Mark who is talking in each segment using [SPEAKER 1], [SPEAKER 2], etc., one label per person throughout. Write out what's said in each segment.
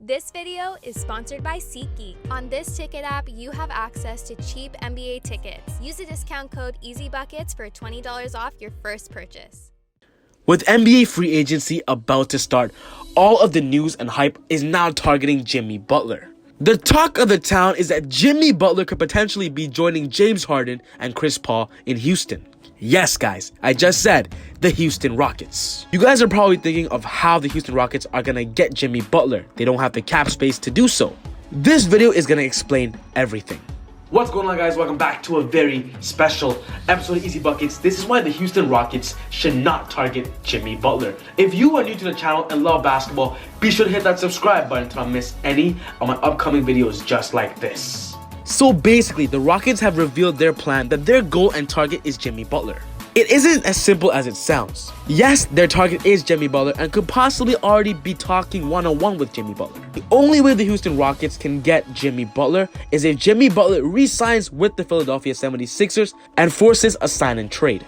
[SPEAKER 1] This video is sponsored by SeatGeek. On this ticket app, you have access to cheap NBA tickets. Use the discount code EasyBuckets for $20 off your first purchase.
[SPEAKER 2] With NBA free agency about to start, all of the news and hype is now targeting Jimmy Butler. The talk of the town is that Jimmy Butler could potentially be joining James Harden and Chris Paul in Houston. Yes, guys, I just said the Houston Rockets. You guys are probably thinking of how the Houston Rockets are gonna get Jimmy Butler. They don't have the cap space to do so. This video is gonna explain everything. What's going on, guys? Welcome back to a very special episode of Easy Buckets. This is why the Houston Rockets should not target Jimmy Butler. If you are new to the channel and love basketball, be sure to hit that subscribe button to not miss any of my upcoming videos just like this. So basically, the Rockets have revealed their plan that their goal and target is Jimmy Butler. It isn't as simple as it sounds. Yes, their target is Jimmy Butler and could possibly already be talking one-on-one with Jimmy Butler. The only way the Houston Rockets can get Jimmy Butler is if Jimmy Butler re-signs with the Philadelphia 76ers and forces a sign and trade.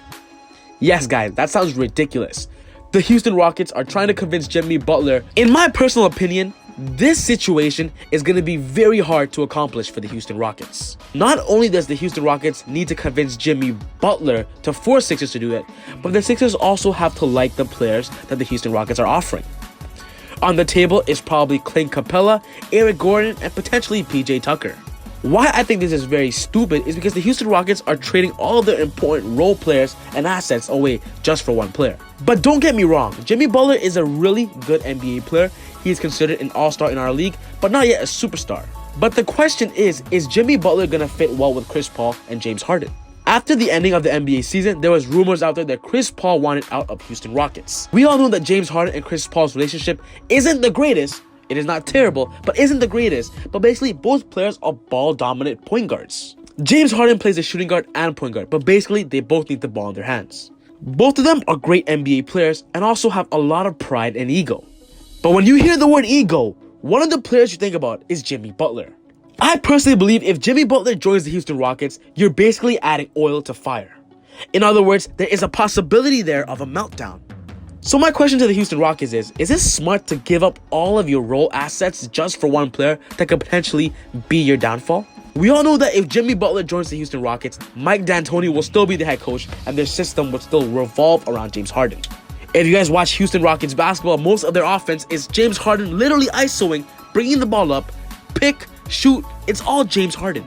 [SPEAKER 2] Yes, guys, that sounds ridiculous. The Houston Rockets are trying to convince Jimmy Butler. In my personal opinion, this situation is going to be very hard to accomplish for the Houston Rockets. Not only does the Houston Rockets need to convince Jimmy Butler to force Sixers to do it, but the Sixers also have to like the players that the Houston Rockets are offering. On the table is probably Clint Capella, Eric Gordon, and potentially PJ Tucker. Why I think this is very stupid is because the Houston Rockets are trading all of their important role players and assets away just for one player. But don't get me wrong, Jimmy Butler is a really good NBA player. He is considered an all-star in our league, but not yet a superstar. But the question is Jimmy Butler gonna fit well with Chris Paul and James Harden? After the ending of the NBA season, there was rumors out there that Chris Paul wanted out of Houston Rockets. We all know that James Harden and Chris Paul's relationship isn't the greatest. It is not terrible, but isn't the greatest. But basically, both players are ball-dominant point guards. James Harden plays a shooting guard and point guard, but basically, they both need the ball in their hands. Both of them are great NBA players and also have a lot of pride and ego. But when you hear the word ego, one of the players you think about is Jimmy Butler. I personally believe if Jimmy Butler joins the Houston Rockets, you're basically adding oil to fire. In other words, there is a possibility there of a meltdown. So my question to the Houston Rockets is it smart to give up all of your role assets just for one player that could potentially be your downfall? We all know that if Jimmy Butler joins the Houston Rockets, Mike D'Antoni will still be the head coach and their system would still revolve around James Harden. If you guys watch Houston Rockets basketball, most of their offense is James Harden literally isoing, bringing the ball up, pick, shoot. It's all James Harden.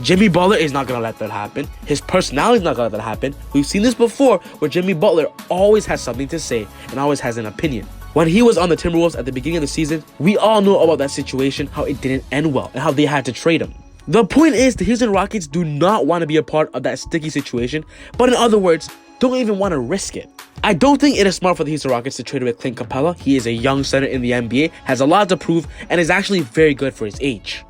[SPEAKER 2] Jimmy Butler is not going to let that happen. His personality is not going to let that happen. We've seen this before where Jimmy Butler always has something to say and always has an opinion. When he was on the Timberwolves at the beginning of the season, we all know about that situation, how it didn't end well and how they had to trade him. The point is the Houston Rockets do not want to be a part of that sticky situation, but in other words, don't even want to risk it. I don't think it is smart for the Houston Rockets to trade with Clint Capella. He is a young center in the NBA, has a lot to prove, and is actually very good for his age.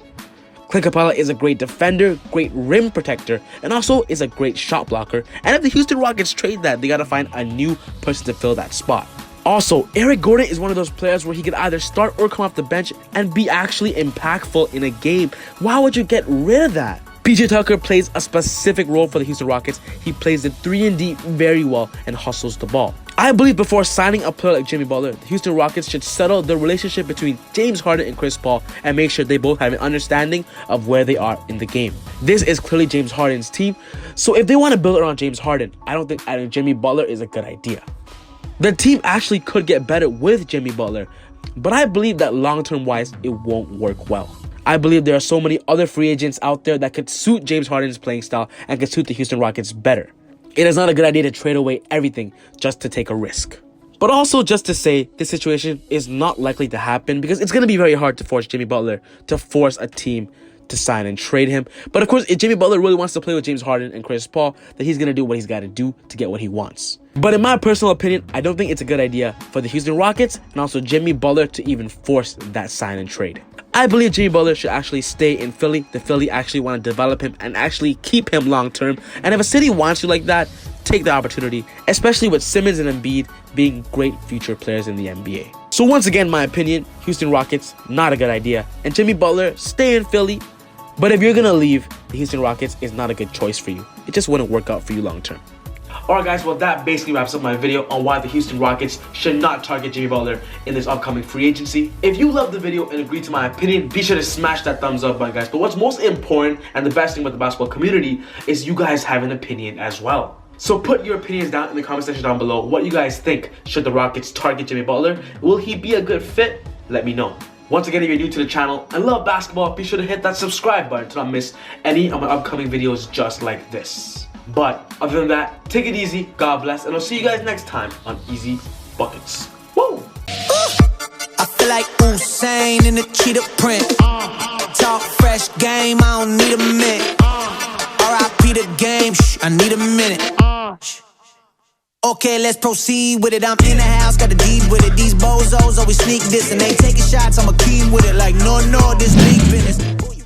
[SPEAKER 2] Clint Capella is a great defender, great rim protector, and also is a great shot blocker. And if the Houston Rockets trade that, they gotta find a new person to fill that spot. Also, Eric Gordon is one of those players where he could either start or come off the bench and be actually impactful in a game. Why would you get rid of that? PJ Tucker plays a specific role for the Houston Rockets. He plays the 3-and-D very well and hustles the ball. I believe before signing a player like Jimmy Butler, the Houston Rockets should settle the relationship between James Harden and Chris Paul and make sure they both have an understanding of where they are in the game. This is clearly James Harden's team, so if they want to build around James Harden, I don't think adding Jimmy Butler is a good idea. The team actually could get better with Jimmy Butler, but I believe that long-term wise, it won't work well. I believe there are so many other free agents out there that could suit James Harden's playing style and could suit the Houston Rockets better. It is not a good idea to trade away everything just to take a risk. But also just to say, this situation is not likely to happen because it's going to be very hard to force Jimmy Butler to force a team to sign and trade him. But of course, if Jimmy Butler really wants to play with James Harden and Chris Paul, then he's going to do what he's got to do to get what he wants. But in my personal opinion, I don't think it's a good idea for the Houston Rockets and also Jimmy Butler to even force that sign and trade. I believe Jimmy Butler should actually stay in Philly. The Philly actually want to develop him and actually keep him long term. And if a city wants you like that, take the opportunity, especially with Simmons and Embiid being great future players in the NBA. So once again, my opinion, Houston Rockets, not a good idea. And Jimmy Butler, stay in Philly. But if you're going to leave, the Houston Rockets is not a good choice for you. It just wouldn't work out for you long term. Alright guys, well that basically wraps up my video on why the Houston Rockets should not target Jimmy Butler in this upcoming free agency. If you loved the video and agree to my opinion, be sure to smash that thumbs up button, guys. But what's most important and the best thing about the basketball community is you guys have an opinion as well. So put your opinions down in the comment section down below. What you guys think, should the Rockets target Jimmy Butler? Will he be a good fit? Let me know. Once again, if you're new to the channel and love basketball, be sure to hit that subscribe button to not miss any of my upcoming videos just like this. But other than that, take it easy, God bless, and I'll see you guys next time on Easy Buckets. Woo!
[SPEAKER 3] I feel like Usain in the cheetah print. Talk fresh game, I don't need a minute. R.I.P. the game, I need a minute. Okay, let's proceed with it. I'm in the house, got the deed with it. These bozos always sneak this and they taking shots. I'm a keen with it, like no, this league business.